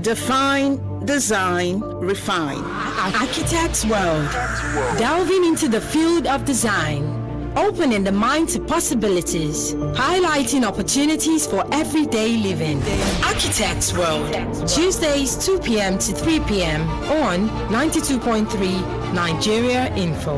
Define, design, refine. Architect's World. Delving into the field of design. Opening the mind to possibilities. Highlighting opportunities for everyday living. Architect's World. Tuesdays 2 p.m. to 3 p.m. on 92.3 Nigeria Info.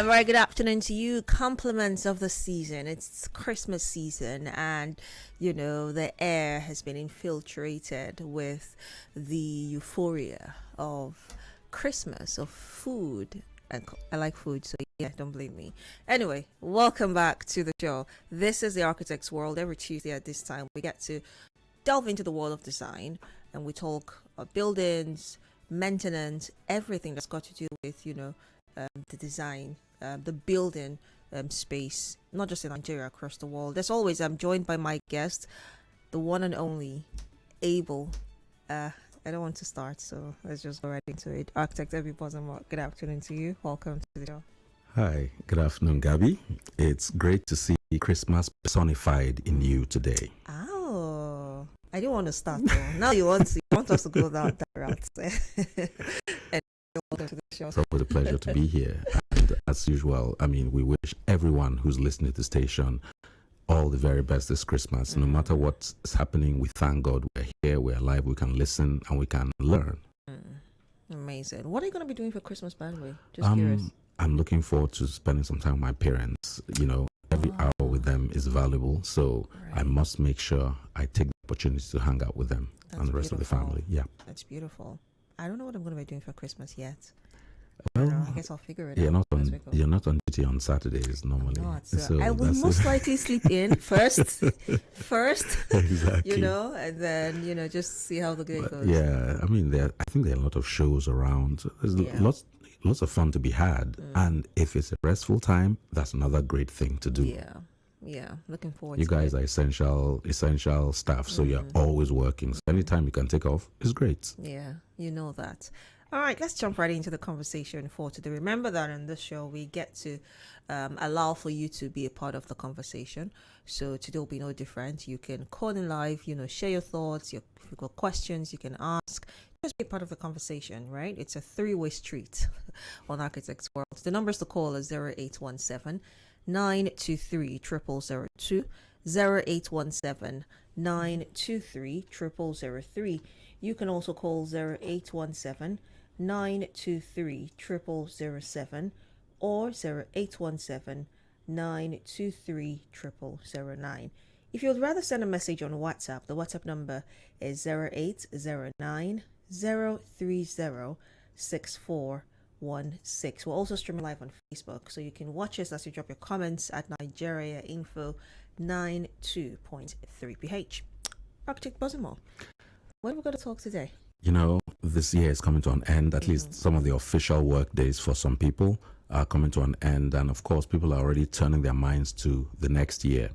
Very good afternoon to you. Compliments of the season. It's Christmas season, and you know the air has been infiltrated with the euphoria of Christmas, of food. And I like food, so yeah, don't blame me. Anyway, welcome back to the show. This is the Architect's World. Every Tuesday at this time, we get to delve into the world of design, and we talk buildings, maintenance, everything that's got to do with the design. The building space, not just in Nigeria, across the world. As always, I'm joined by my guest, the one and only Abel. I don't want to start, so let's just go right into it. Architect Ebi Bozimo, good afternoon to you. Welcome to the show. Hi, good afternoon, Gabby. It's great to see Christmas personified in you today. Oh, I didn't want to start though. Now you want us to go down that route. And welcome to the show. It's always a pleasure to be here. And as usual, we wish everyone who's listening to the station all the very best this Christmas. No matter what's happening, we thank God we're here, we're alive, we can listen, and we can learn. Amazing. What are you going to be doing for Christmas, by the way? Just curious. I'm looking forward to spending some time with my parents. Every hour with them is valuable, so right. I must make sure I take the opportunity to hang out with them and the rest of the family. Yeah. That's beautiful. I don't know what I'm going to be doing for Christmas yet. Well, I guess I'll figure it out. You're not on duty on Saturdays normally. So I will most likely sleep in first, exactly. And then just see how the day goes. Yeah, I think there are a lot of shows around. There's lots of fun to be had, and if it's a restful time, that's another great thing to do. Yeah, looking forward. You guys are essential staff, so you're always working. So anytime you can take off is great. Yeah, you know that. All right, let's jump right into the conversation for today. Remember that in this show, we get to allow for you to be a part of the conversation. So today will be no different. You can call in live, share your thoughts. If you've got questions, you can ask. Just be part of the conversation, right? It's a three-way street on Architect's World. The numbers to call is 0817 923 0002, 0817 923 0003. You can also call 0817 923 0007 or 0817 923 0009. If you would rather send a message on WhatsApp, the WhatsApp number is 0809 030 6416. We're also streaming live on Facebook, so you can watch us as you drop your comments at Nigeria Info 92.3 PH. Architect Bozimo, what are we going to talk today? This year is coming to an end. At least some of the official work days for some people are coming to an end. And of course, people are already turning their minds to the next year.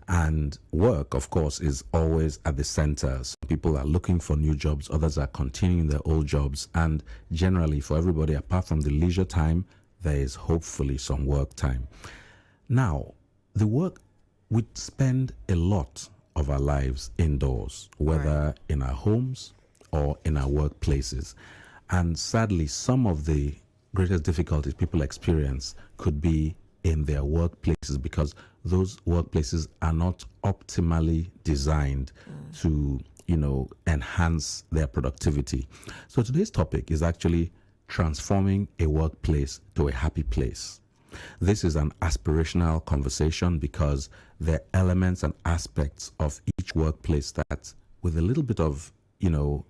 And work, of course, is always at the center. So people are looking for new jobs. Others are continuing their old jobs. And generally, for everybody, apart from the leisure time, there is hopefully some work time. Now, the work, we spend a lot of our lives indoors, whether in our homes or in our workplaces. And sadly, some of the greatest difficulties people experience could be in their workplaces because those workplaces are not optimally designed to, enhance their productivity. So today's topic is actually transforming a workplace to a happy place. This is an aspirational conversation because there are elements and aspects of each workplace that, with a little bit of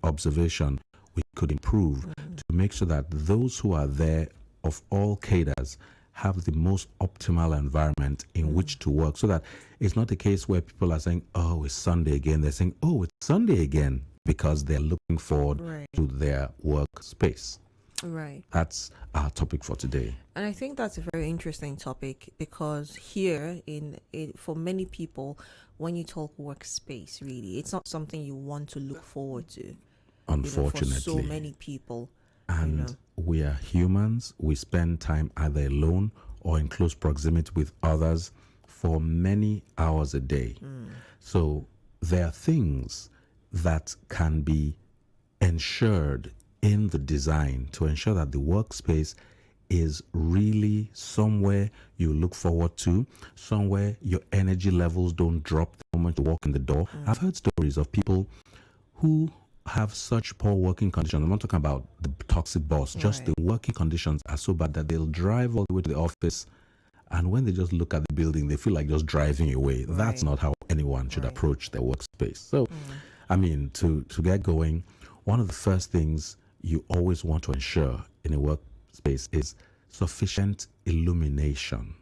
observation, we could improve to make sure that those who are there of all cadres have the most optimal environment in which to work, so that it's not a case where people are saying, oh, it's Sunday again. They're saying, oh, it's Sunday again, because they're looking forward to their workspace. Right. That's our topic for today. And I think that's a very interesting topic because here for many people, when you talk workspace, really, it's not something you want to look forward to. Unfortunately. For so many people. And we are humans. We spend time either alone or in close proximity with others for many hours a day. So there are things that can be ensured in the design to ensure that the workspace is really somewhere you look forward to, somewhere your energy levels don't drop the moment you walk in the door. I've heard stories of people who have such poor working conditions. I'm not talking about the toxic boss, just the working conditions are so bad that they'll drive all the way to the office, and when they just look at the building, they feel like just driving away. That's not how anyone should approach their workspace. So, I mean, to get going, one of the first things you always want to ensure in a workspace is sufficient illumination.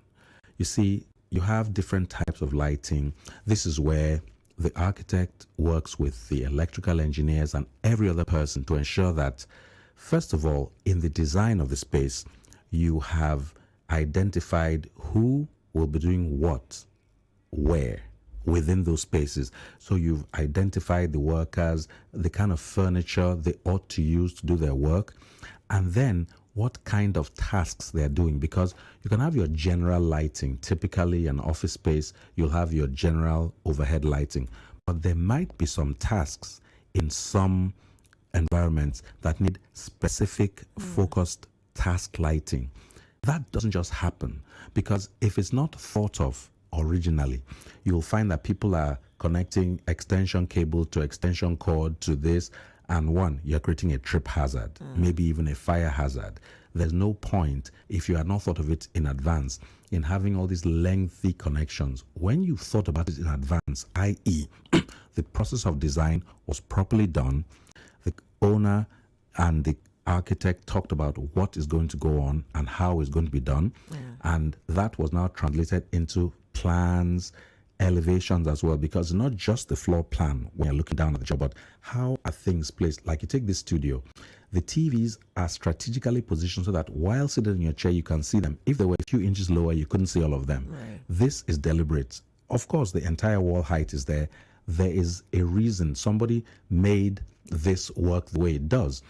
You see, you have different types of lighting. This is where the architect works with the electrical engineers and every other person to ensure that, first of all, in the design of the space, you have identified who will be doing what, where, within those spaces. So you've identified the workers, the kind of furniture they ought to use to do their work, and then what kind of tasks they're doing. Because you can have your general lighting. Typically, an office space, you'll have your general overhead lighting. But there might be some tasks in some environments that need specific focused task lighting. That doesn't just happen, because if it's not thought of originally, you'll find that people are connecting extension cable to extension cord to this, and you're creating a trip hazard, maybe even a fire hazard. There's no point, if you had not thought of it in advance, in having all these lengthy connections. When you thought about it in advance, i.e., the process of design was properly done, the owner and the architect talked about what is going to go on and how it's going to be done, and that was now translated into plans, elevations as well, because it's not just the floor plan when you're looking down at the job, but how are things placed. Like you take this studio, the TVs are strategically positioned so that while sitting in your chair, you can see them. If they were a few inches lower, you couldn't see all of them. This is deliberate. Of course, the entire wall height is there. There is a reason somebody made this work the way it does.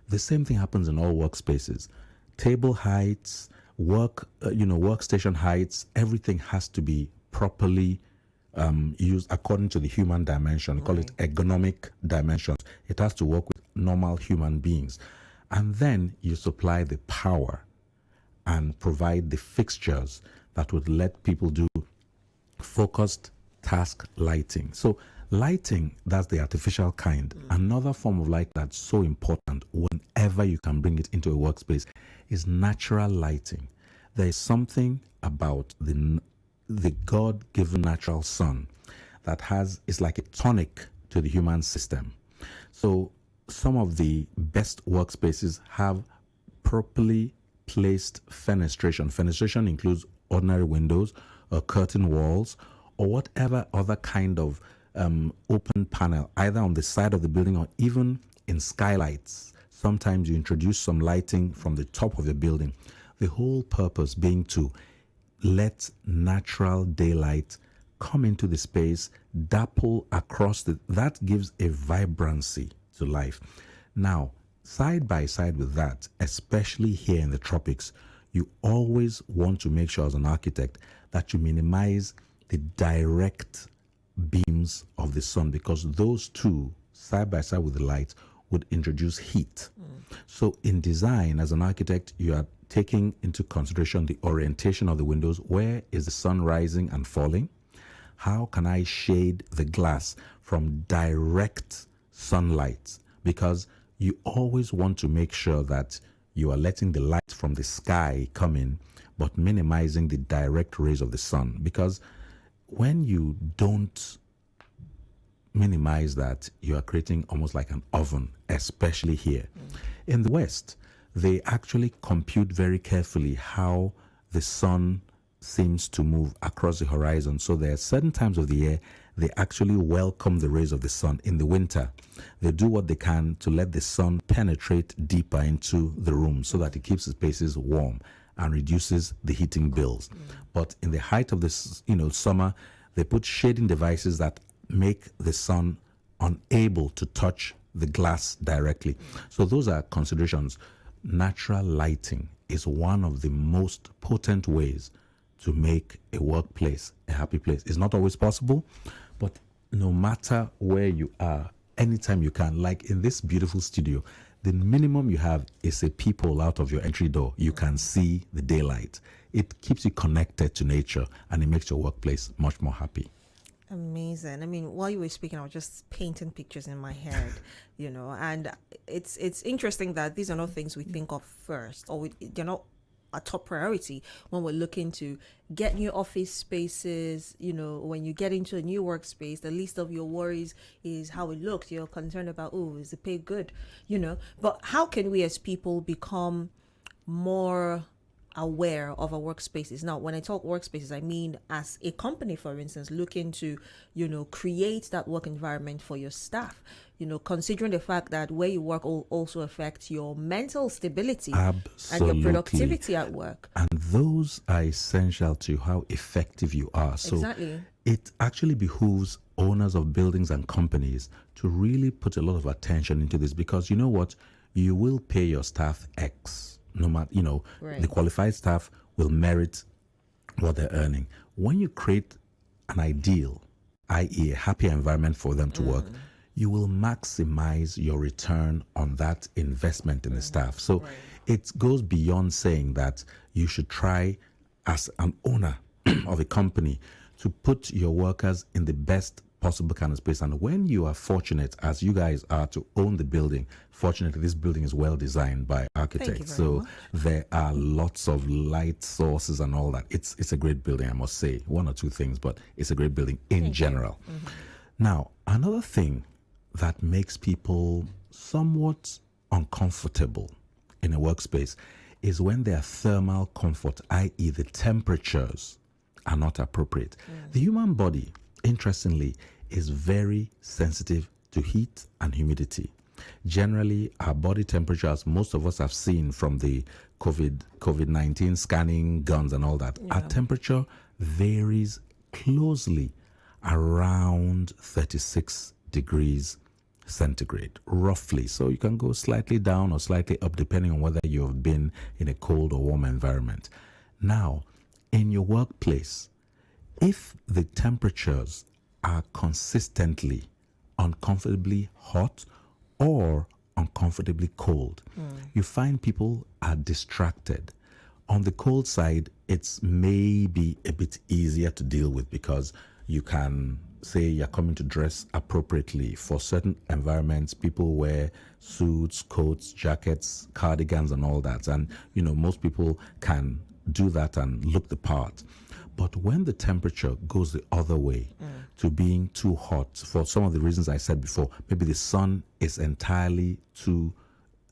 The same thing happens in all workspaces. Table heights, workstation heights, everything has to be properly used according to the human dimension. We call it ergonomic dimensions. It has to work with normal human beings. And then you supply the power and provide the fixtures that would let people do focused task lighting. So lighting, that's the artificial kind. Another form of light that's so important whenever you can bring it into a workspace is natural lighting. There is something about the God-given natural sun that is like a tonic to the human system. So some of the best workspaces have properly placed fenestration. Fenestration includes ordinary windows or curtain walls or whatever other kind of open panel, either on the side of the building or even in skylights. Sometimes you introduce some lighting from the top of the building. The whole purpose being to let natural daylight come into the space, dapple across that gives a vibrancy to life. Now, side by side with that, especially here in the tropics, you always want to make sure as an architect that you minimize the direct beams of the sun, because those two, side by side with the light, would introduce heat. So in design, as an architect, you are taking into consideration the orientation of the windows. Where is the sun rising and falling? How can I shade the glass from direct sunlight? Because you always want to make sure that you are letting the light from the sky come in, but minimizing the direct rays of the sun. Because when you don't minimize that, you are creating almost like an oven, especially here. In the West, they actually compute very carefully how the sun seems to move across the horizon. So there are certain times of the year they actually welcome the rays of the sun. In the winter, they do what they can to let the sun penetrate deeper into the room so that it keeps the spaces warm and reduces the heating bills. But in the height of this, summer, they put shading devices that make the sun unable to touch the glass directly. So those are considerations. Natural lighting is one of the most potent ways to make a workplace a happy place. It's not always possible, but no matter where you are, anytime you can, like in this beautiful studio, the minimum you have is a peephole out of your entry door. You can see the daylight. It keeps you connected to nature, and it makes your workplace much more happy. Amazing. I mean, while you were speaking, I was just painting pictures in my head, and it's interesting that these are not things we think of first, or they're not a top priority when we're looking to get new office spaces. When you get into a new workspace, the least of your worries is how it looks. You're concerned about, is the pay good? But how can we as people become more aware of our workspaces? Now, when I talk workspaces, I mean as a company, for instance, looking to, create that work environment for your staff, considering the fact that where you work also affects your mental stability. Absolutely. And your productivity at work. And those are essential to how effective you are. So exactly. It actually behooves owners of buildings and companies to really put a lot of attention into this, because you know what? You will pay your staff X. No matter, right. The qualified staff will merit what they're earning. When you create an ideal, i.e. a happy environment for them to work, you will maximize your return on that investment in the staff. So it goes beyond saying that you should try, as an owner of a company, to put your workers in the best possible kind of space. And when you are fortunate, as you guys are, to own the building, fortunately this building is well designed by architects, so much. There are lots of light sources and all that. It's a great building, I must say. One or two things, but it's a great building in general. Now, another thing that makes people somewhat uncomfortable in a workspace is when their thermal comfort, i.e. the temperatures, are not appropriate. The human body, interestingly, is very sensitive to heat and humidity. Generally, our body temperatures, as most of us have seen from the COVID-19 scanning guns and all that, our temperature varies closely around 36 degrees centigrade, roughly. So you can go slightly down or slightly up depending on whether you have been in a cold or warm environment. Now, in your workplace, if the temperatures are consistently uncomfortably hot or uncomfortably cold, you find people are distracted. On the cold side, it's maybe a bit easier to deal with, because you can say you're coming to dress appropriately. For certain environments, people wear suits, coats, jackets, cardigans and all that. And, most people can do that and look the part. But when the temperature goes the other way to being too hot, for some of the reasons I said before, maybe the sun is entirely too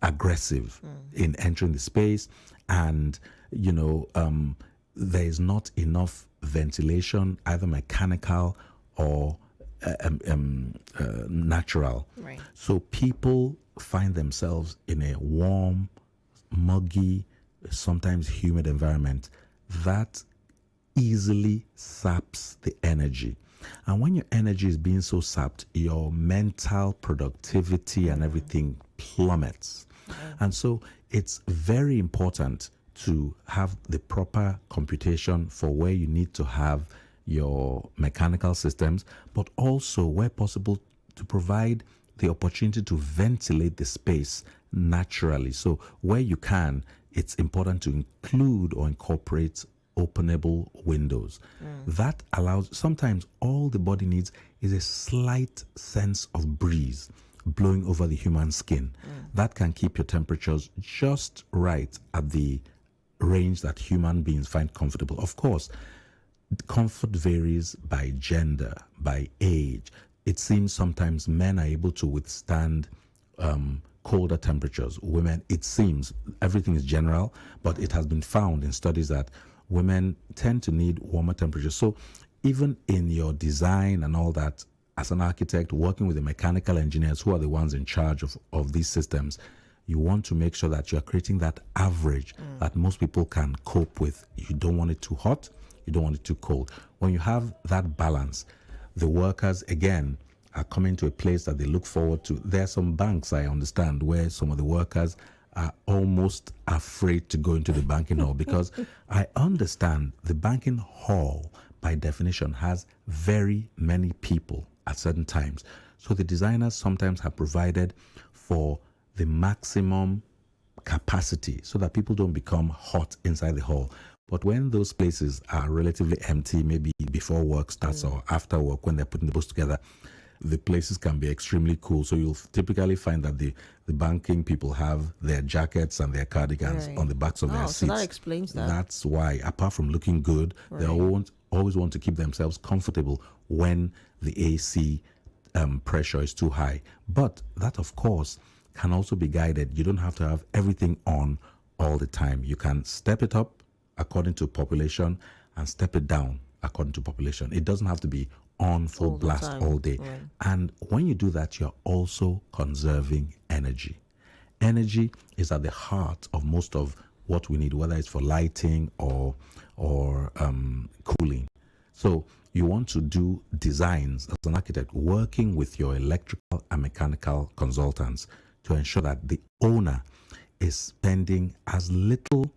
aggressive in entering the space, and there is not enough ventilation, either mechanical or natural. Right. So people find themselves in a warm, muggy, sometimes humid environment that easily saps the energy. And when your energy is being so sapped, your mental productivity and everything plummets. And so it's very important to have the proper computation for where you need to have your mechanical systems, but also, where possible, to provide the opportunity to ventilate the space naturally. So where you can, it's important to include or incorporate openable windows. That allows, sometimes all the body needs is a slight sense of breeze blowing over the human skin. That can keep your temperatures just right at the range that human beings find comfortable. Of course, comfort varies by gender, by age. It seems sometimes men are able to withstand colder temperatures. Women, it seems, everything is general, but it has been found in studies that women tend to need warmer temperatures. So even in your design and all that, as an architect, working with the mechanical engineers who are the ones in charge of these systems, you want to make sure that you're creating that average that most people can cope with. You don't want it too hot, you don't want it too cold. When you have that balance, the workers, again, are coming to a place that they look forward to. There are some banks, I understand, where some of the workers are almost afraid to go into the banking hall because I understand the banking hall, by definition, has very many people at certain times. So the designers sometimes have provided for the maximum capacity so that people don't become hot inside the hall. But when those places are relatively empty, maybe before work starts or after work, when they're putting the books together, the places can be extremely cool. So you'll typically find that the banking people have their jackets and their cardigans on the backs of their seats. So that explains that. That's why, apart from looking good, they always want to keep themselves comfortable when the AC pressure is too high. But that, of course, can also be guided. You don't have to have everything on all the time. You can step it up according to population and step it down according to population. It doesn't have to be on full blast all day. Right. And when you do that, you're also conserving energy. Energy is at the heart of most of what we need, whether it's for lighting or cooling. So you want to do designs as an architect, working with your electrical and mechanical consultants to ensure that the owner is spending as little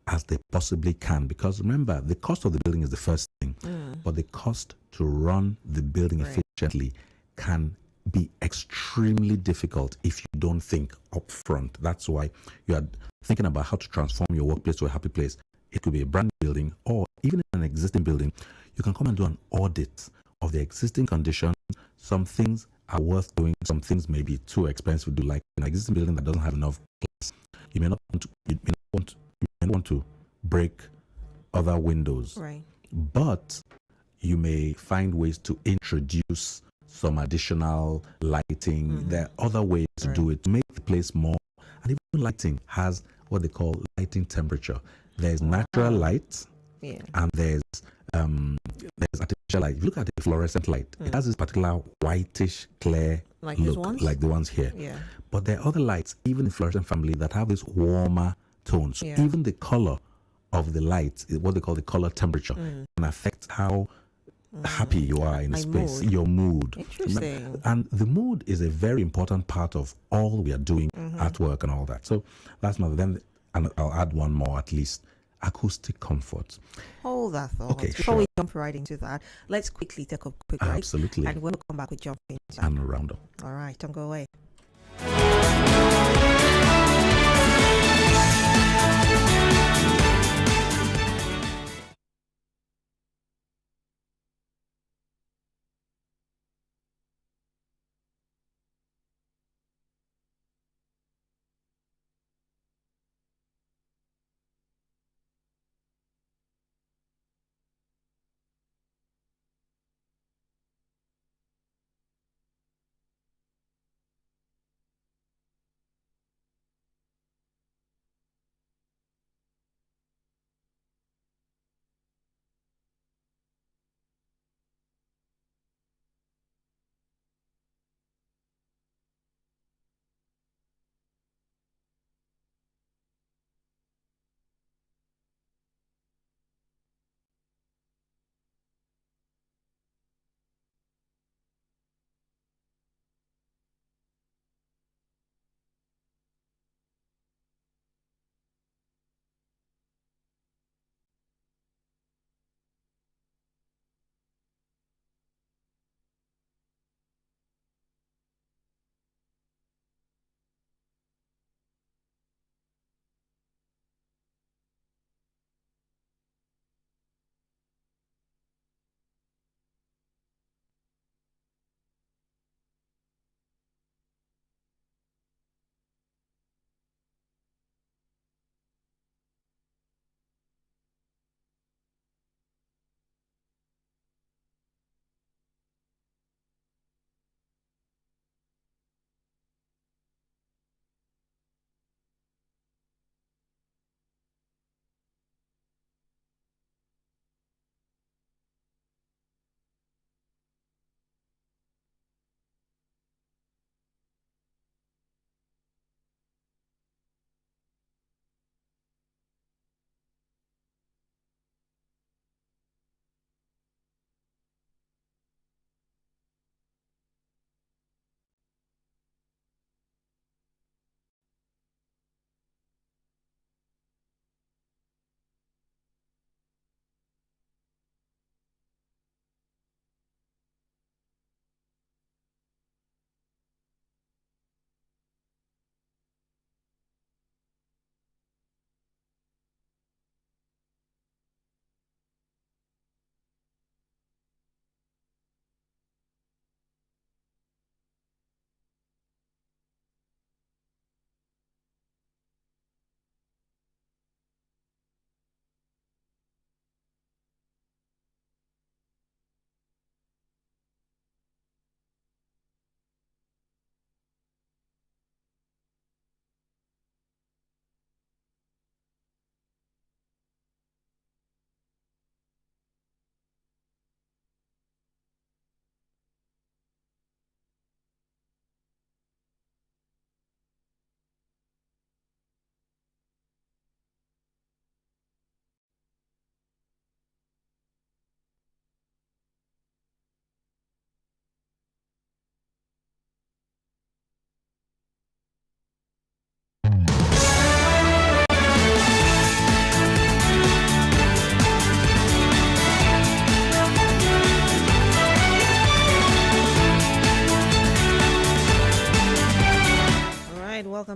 as they possibly can. Because remember, the cost of the building is the first thing, but the cost to run the building efficiently can be extremely difficult if you don't think up front. That's why you are thinking about how to transform your workplace to a happy place. It could be a brand new building, or even an existing building. You can come and do an audit of the existing condition. Some things are worth doing, some things may be too expensive to do, like an existing building that doesn't have enough glass. You may not want to break other windows, but you may find ways to introduce some additional lighting. There are other ways to do it to make the place more. And even lighting has what they call lighting temperature. There's natural light, and there's artificial light. If you look at a fluorescent light, it has this particular whitish, clear look, like the ones here. But there are other lights, even in the fluorescent family, that have this warmer tones. So even the color of the light, what they call the color temperature, can affect how happy you are in a space, your mood. Interesting. And the mood is a very important part of all we are doing at work and all that. So that's another. Then, and I'll add one more at least: acoustic comfort. Hold that thought. Okay, Before we jump right into that, let's quickly take a quick break. Absolutely. And when we come back, we jump into that. And a roundup. All right, don't go away.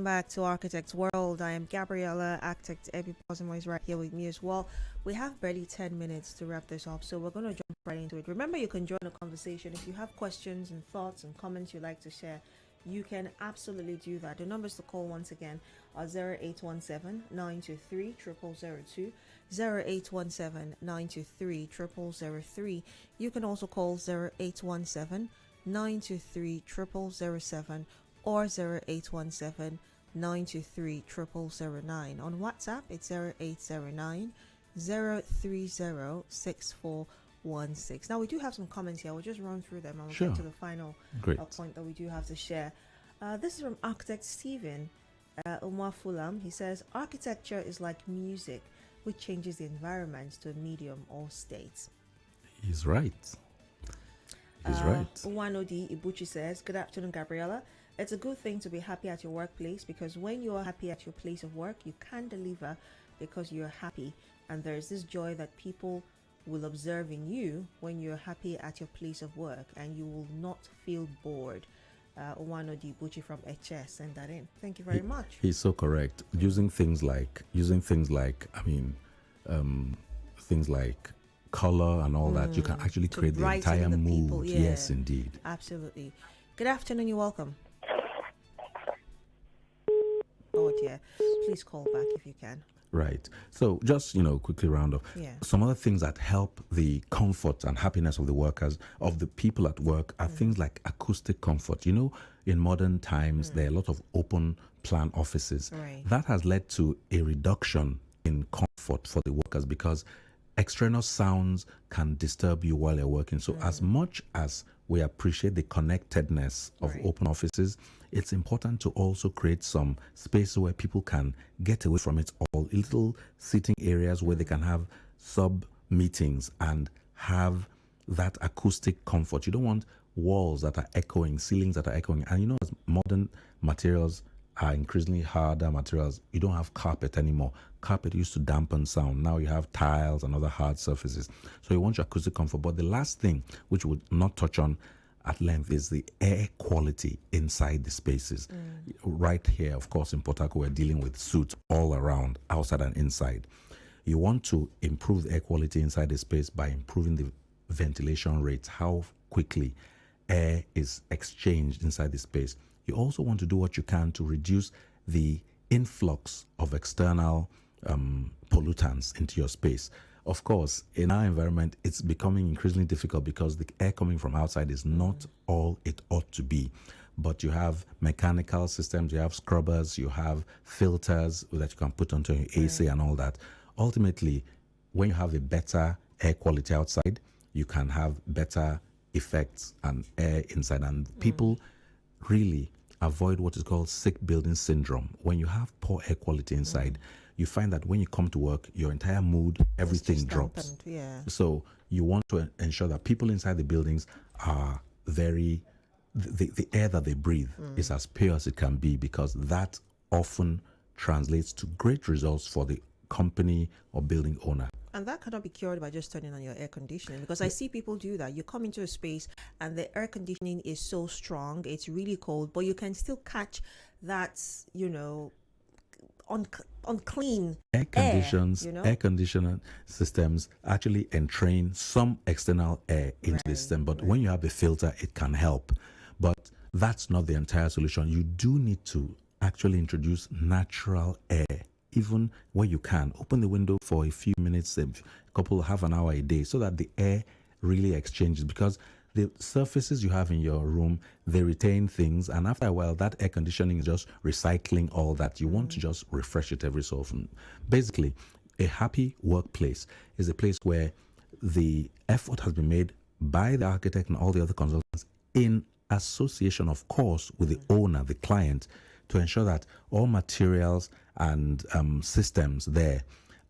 back to Architect's World. I am Gabriella. Architect Ebi Bozimo is right here with me as well. We have barely 10 minutes to wrap this up, so we're going to jump right into it. Remember, you can join the conversation. If you have questions and thoughts and comments you'd like to share, you can absolutely do that. The numbers to call once again are 0817-923-0002, 0817-923-0003. You can also call 0817-923-0007 or 0817-923-0009. On WhatsApp, it's 0809-030-6416. Now, we do have some comments here. We'll just run through them and we'll get to the final point that we do have to share. This is from Architect Stephen Umar Fulham. He says, architecture is like music, which changes the environment to a medium or state. He's right. He's right. Uwanodi Ibuchi says, good afternoon, Gabriella. It's a good thing to be happy at your workplace, because when you are happy at your place of work, you can deliver because you're happy. And there's this joy that people will observe in you when you're happy at your place of work, and you will not feel bored. Uwanodi Ibuchi from HS, send that in. Thank you very much. He's so correct. Using things like things like color and all that, you can actually create the entire mood. People, yeah. Yes, indeed. Absolutely. Good afternoon. You're welcome. Oh dear. Please call back if you can. Right. So just, quickly round up. Yeah. Some other things that help the comfort and happiness of the workers, of the people at work, are things like acoustic comfort. In modern times, there are a lot of open plan offices. Right. That has led to a reduction in comfort for the workers because external sounds can disturb you while you're working. So as much as we appreciate the connectedness of open offices, it's important to also create some space where people can get away from it all, little sitting areas where they can have sub meetings and have that acoustic comfort. You don't want walls that are echoing, ceilings that are echoing. And as modern materials are increasingly harder materials, you don't have carpet anymore. Carpet used to dampen sound. Now you have tiles and other hard surfaces. So you want your acoustic comfort. But the last thing, which we'll not touch on at length, is the air quality inside the spaces. Right here, of course, in Port Harcourt, we're dealing with suites all around, outside and inside. You want to improve the air quality inside the space by improving the ventilation rates, how quickly air is exchanged inside the space. You also want to do what you can to reduce the influx of external pollutants into your space. Of course, in our environment, it's becoming increasingly difficult because the air coming from outside is not all it ought to be. But you have mechanical systems, you have scrubbers, you have filters that you can put onto your AC and all that. Ultimately, when you have a better air quality outside, you can have better effects and air inside. And people really avoid what is called sick building syndrome. When you have poor air quality inside, you find that when you come to work, your entire mood, everything drops. So you want to ensure that people inside the buildings are the air that they breathe is as pure as it can be, because that often translates to great results for the company or building owner. And that cannot be cured by just turning on your air conditioning, because I see people do that. You come into a space and the air conditioning is so strong, it's really cold, but you can still catch that, unclean air conditioner systems actually entrain some external air into the system. But when you have a filter, it can help. But that's not the entire solution. You do need to actually introduce natural air. Even where you can, open the window for a few minutes, half an hour a day, so that the air really exchanges, because the surfaces you have in your room, they retain things, and after a while that air conditioning is just recycling all that. You want to just refresh it every so often. Basically, a happy workplace is a place where the effort has been made by the architect and all the other consultants in association, of course, with the owner, the client, to ensure that all materials and systems there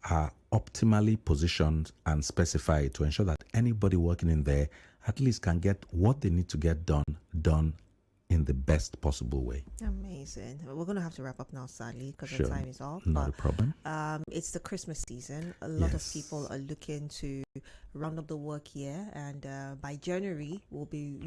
are optimally positioned and specified to ensure that anybody working in there at least can get what they need to get done in the best possible way. Amazing. We're going to have to wrap up now, sadly, because Sure. the time is off. Not a problem. It's the Christmas season. A lot of Yes. people are looking to round up the work year, and by January we'll be,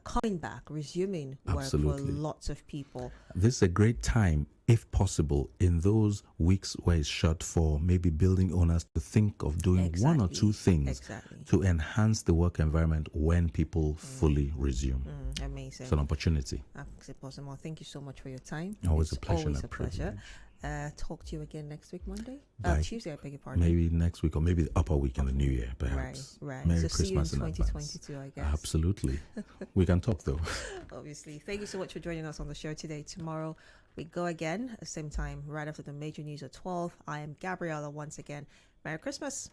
coming back, resuming work Absolutely. for lots of people. This is a great time, if possible, in those weeks where it's shut, for maybe building owners to think of doing one or two things to enhance the work environment when people fully resume. Amazing. It's an opportunity. Ebi Bozimo, thank you so much for your time. Always It's a pleasure. Always and a pleasure. Talk to you again next week, Monday? Bye. Tuesday, I beg your pardon. Maybe next week, or maybe the upper week in the new year, perhaps. Right. Merry So Christmas see you in advance. 2022, I guess. Absolutely. We can talk though. Obviously. Thank you so much for joining us on the show today. Tomorrow we go again at the same time, right after the major news at 12. I am Gabriella once again. Merry Christmas.